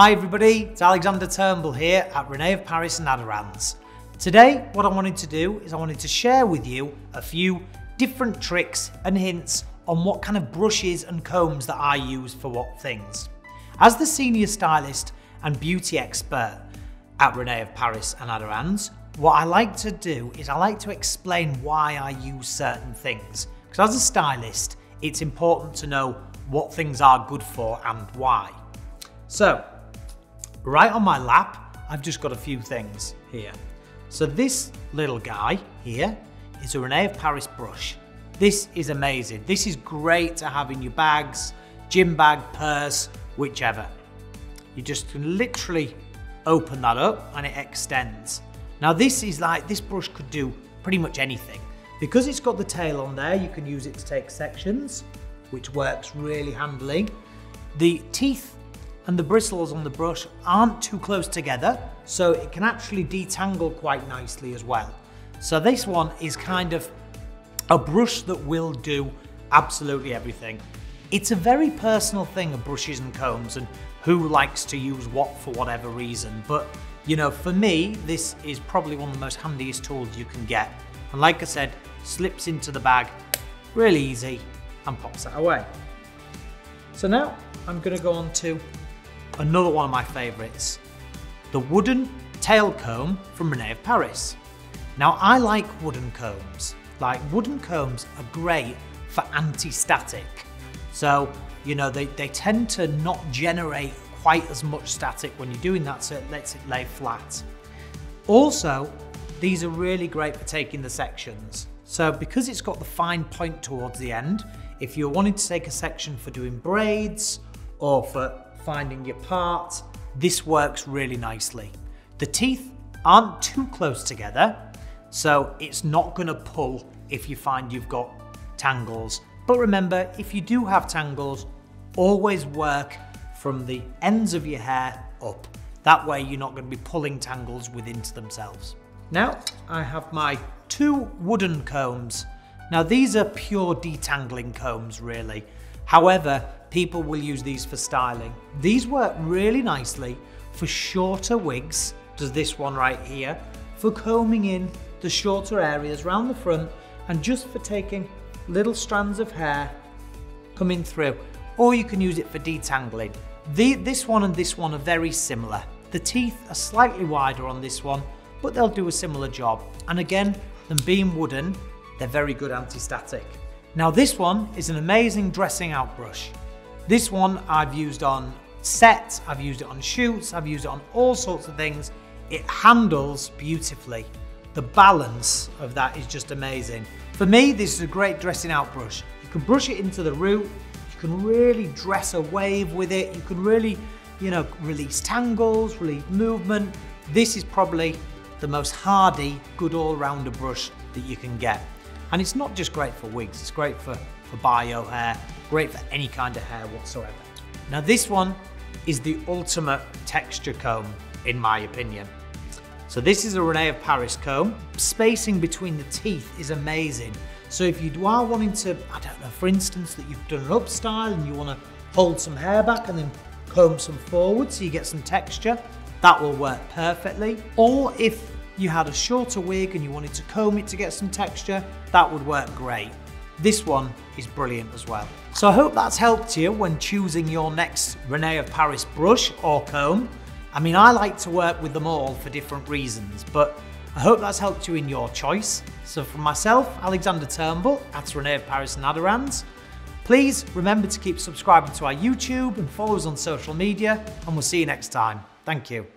Hi everybody, it's Alexander Turnbull here at Rene of Paris and Aderans. Today what I wanted to do is I wanted to share with you a few different tricks and hints on what kind of brushes and combs that I use for what things. As the senior stylist and beauty expert at Rene of Paris and Aderans, what I like to do is I like to explain why I use certain things. Because as a stylist, it's important to know what things are good for and why. So, right on my lap, I've just got a few things here. So this little guy here is a Rene of Paris brush. This is amazing. This is great to have in your bags, gym bag, purse, whichever. You just can literally open that up and it extends. Now this brush could do pretty much anything. Because it's got the tail on there, you can use it to take sections, which works really handily. The teeth and the bristles on the brush aren't too close together, so it can actually detangle quite nicely as well. So this one is kind of a brush that will do absolutely everything. It's a very personal thing of brushes and combs and who likes to use what for whatever reason. But you know, for me, this is probably one of the most handiest tools you can get. And like I said, slips into the bag really easy and pops that away. So now I'm going to go on to another one of my favourites, the wooden tail comb from Rene of Paris. Now I like wooden combs. Like wooden combs are great for anti-static. So, you know, they tend to not generate quite as much static when you're doing that, so it lets it lay flat. Also, these are really great for taking the sections. So because it's got the fine point towards the end, if you're wanting to take a section for doing braids or for finding your part, this works really nicely. The teeth aren't too close together, so it's not going to pull if you find you've got tangles. But remember, if you do have tangles, always work from the ends of your hair up. That way you're not going to be pulling tangles within themselves. Now I have my two wooden combs. Now these are pure detangling combs really. However, people will use these for styling. These work really nicely for shorter wigs, does this one right here, for combing in the shorter areas around the front and just for taking little strands of hair coming through. Or you can use it for detangling. This one and this one are very similar. The teeth are slightly wider on this one, but they'll do a similar job. And again, them being wooden, they're very good anti-static. Now this one is an amazing dressing out brush. This one I've used on sets, I've used it on shoots, I've used it on all sorts of things. It handles beautifully. The balance of that is just amazing. For me, this is a great dressing out brush. You can brush it into the root, you can really dress a wave with it, you can really, you know, release tangles, release movement. This is probably the most hardy, good all-rounder brush that you can get. And it's not just great for wigs, it's great for bio hair, great for any kind of hair whatsoever. Now this one is the ultimate texture comb, in my opinion. So this is a Rene of Paris comb. Spacing between the teeth is amazing. So if you are wanting to, I don't know, for instance, that you've done an up style and you want to hold some hair back and then comb some forward so you get some texture, that will work perfectly. Or if you had a shorter wig and you wanted to comb it to get some texture, that would work great. This one is brilliant as well. So I hope that's helped you when choosing your next Rene of Paris brush or comb. I mean, I like to work with them all for different reasons, but I hope that's helped you in your choice. So from myself, Alexander Turnbull at Rene of Paris and Aderans, please remember to keep subscribing to our YouTube and follow us on social media, and we'll see you next time. Thank you.